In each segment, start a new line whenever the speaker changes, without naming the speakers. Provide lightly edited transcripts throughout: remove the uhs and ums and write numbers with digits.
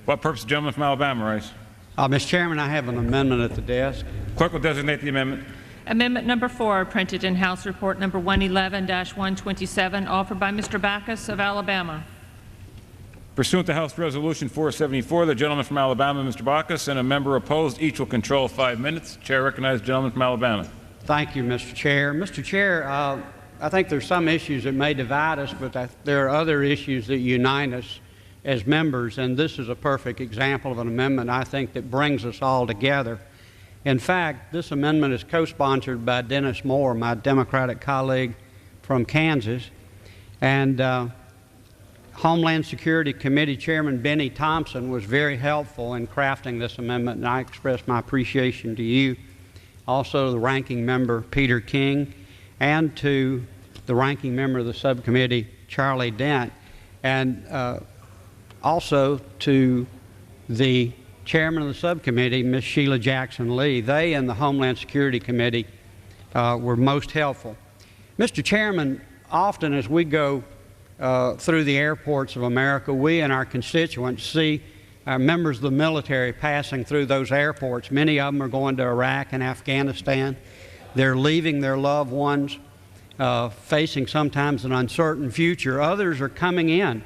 What purpose the gentleman from Alabama rise?
Mr. Chairman, I have an amendment at the desk.
Clerk will designate the amendment.
Amendment number 4, printed in House Report number 111-127, offered by Mr. Bachus of Alabama.
Pursuant to House Resolution 474, the gentleman from Alabama, Mr. Bachus, and a member opposed, each will control 5 minutes. Chair recognizes the gentleman from Alabama.
Thank you, Mr. Chair. Mr. Chair, I think there's some issues that may divide us, but there are other issues that unite us as members, and this is a perfect example of an amendment, I think, that brings us all together. In fact, this amendment is co-sponsored by Dennis Moore, my Democratic colleague from Kansas, and Homeland Security Committee Chairman Benny Thompson was very helpful in crafting this amendment, and I express my appreciation to you. Also, the ranking member, Peter King, and to the ranking member of the subcommittee, Charlie Dent, and also to the chairman of the subcommittee, Ms. Sheila Jackson Lee. They and the Homeland Security Committee were most helpful. Mr. Chairman, often as we go through the airports of America, we and our constituents see members of the military passing through those airports. Many of them are going to Iraq and Afghanistan. They're leaving their loved ones, facing sometimes an uncertain future. Others are coming in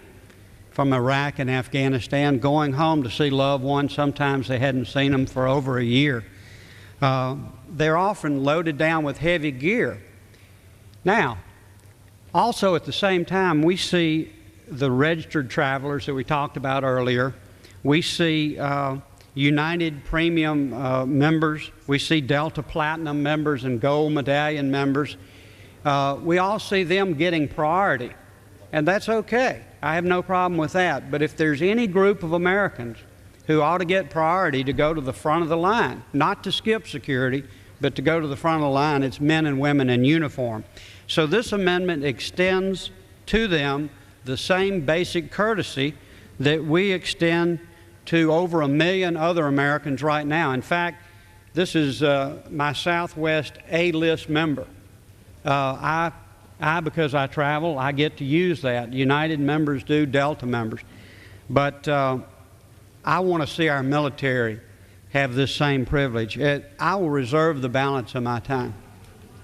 from Iraq and Afghanistan, going home to see loved ones. Sometimes they hadn't seen them for over a year. They're often loaded down with heavy gear. Now, also at the same time, we see the registered travelers that we talked about earlier. We see United Premium members. We see Delta Platinum members and Gold Medallion members. We all see them getting priority, and that's okay. I have no problem with that. But if there's any group of Americans who ought to get priority to go to the front of the line, not to skip security, but to go to the front of the line, it's men and women in uniform. So this amendment extends to them the same basic courtesy that we extend to over 1 million other Americans right now. In fact, this is my Southwest A-list member. Because I travel, I get to use that. United members do, Delta members. But I want to see our military have this same privilege. I will reserve the balance of my time.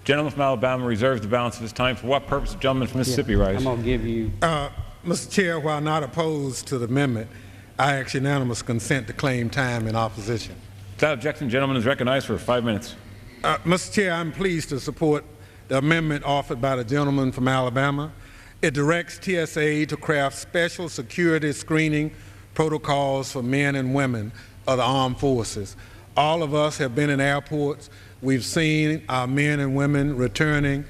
Gentleman from Alabama reserves the balance of his time. For what purpose? Gentleman from Mississippi rise.
I'm going to give you...
Mr. Chair, while not opposed to the amendment, I ask unanimous consent to claim time in opposition.
Without objection, the gentleman is recognized for 5 minutes.
Mr. Chair, I'm pleased to support the amendment offered by the gentleman from Alabama. It directs TSA to craft special security screening protocols for men and women of the armed forces. All of us have been in airports. We've seen our men and women returning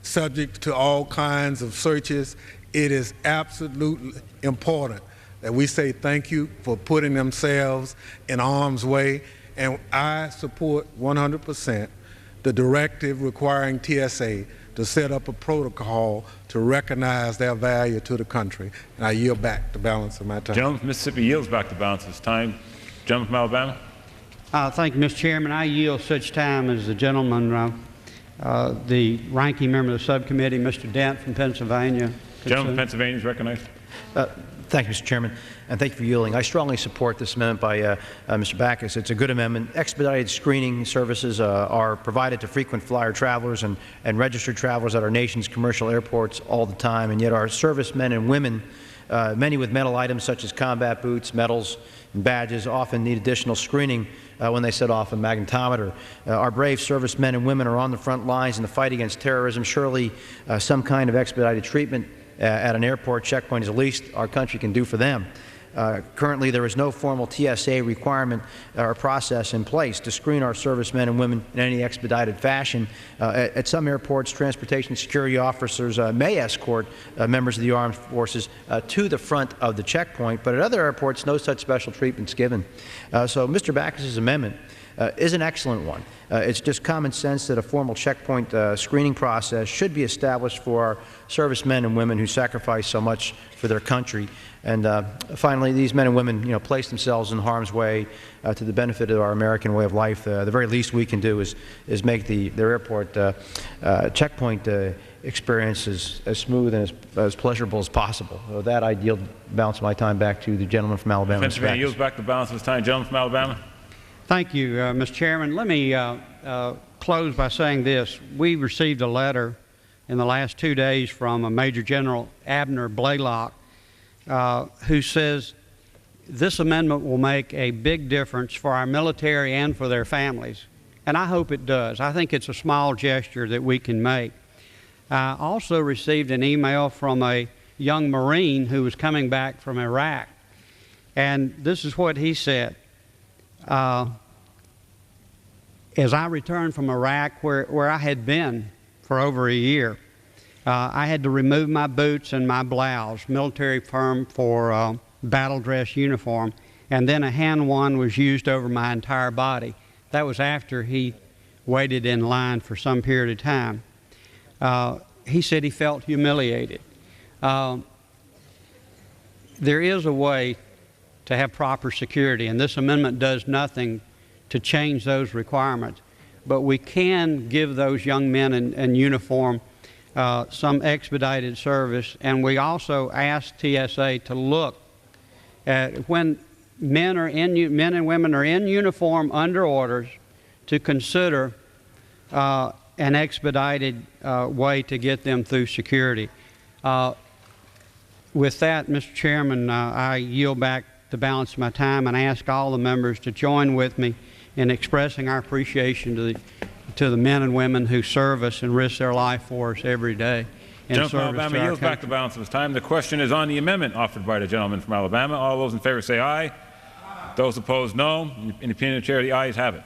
subject to all kinds of searches. It is absolutely important that we say thank you for putting themselves in harm's way, and I support 100% the directive requiring TSA to set up a protocol to recognize their value to the country. And I yield back the balance of my time.
Gentleman from Mississippi yields back the balance of his time. Gentleman from Alabama.
Thank you, Mr. Chairman. I yield such time as the gentleman, the ranking member of the subcommittee, Mr. Dent from Pennsylvania.
Gentleman from Pennsylvania is recognized.
Thank you, Mr. Chairman, and thank you for yielding. I strongly support this amendment by Mr. Bachus. It's a good amendment. Expedited screening services are provided to frequent flyer travelers and registered travelers at our nation's commercial airports all the time, and yet our servicemen and women, many with metal items such as combat boots, medals, and badges, often need additional screening when they set off a magnetometer. Our brave servicemen and women are on the front lines in the fight against terrorism. Surely some kind of expedited treatment at an airport checkpoint is the least our country can do for them. Currently, there is no formal TSA requirement or process in place to screen our servicemen and women in any expedited fashion. At some airports, transportation security officers may escort members of the armed forces to the front of the checkpoint, but at other airports, no such special treatment is given. So Mr. Bachus's amendment is an excellent one. It's just common sense that a formal checkpoint screening process should be established for our servicemen and women who sacrifice so much for their country. And finally, these men and women, place themselves in harm's way to the benefit of our American way of life. The very least we can do is make their airport checkpoint experience as smooth and as pleasurable as possible. With that, I yield the balance of my time back to the gentleman from Alabama.
Pennsylvania yields back the balance of his time. Gentleman from Alabama.
Thank you, Mr. Chairman. Let me close by saying this. We received a letter in the last 2 days from Major General Abner Blaylock, who says this amendment will make a big difference for our military and for their families. And I hope it does. I think it's a small gesture that we can make. I also received an email from a young Marine who was coming back from Iraq. And this is what he said. As I returned from Iraq, where I had been for over a year, I had to remove my boots and my blouse, military term for battle dress uniform, and then a hand wand was used over my entire body. That was after he waited in line for some period of time. He said he felt humiliated. There is a way to have proper security, and this amendment does nothing to change those requirements. But we can give those young men in uniform some expedited service, and we also ask TSA to look at when men and women are in uniform under orders to consider an expedited way to get them through security. With that, Mr. Chairman, I yield back the balance of my time and ask all the members to join with me in expressing our appreciation to the men and women who serve us and risk their life for us every day.
Gentleman from Alabama yields back the balance of his time. The question is on the amendment offered by the gentleman from Alabama. All those in favor say aye. Those opposed, no. In the opinion of the chair, the ayes have it.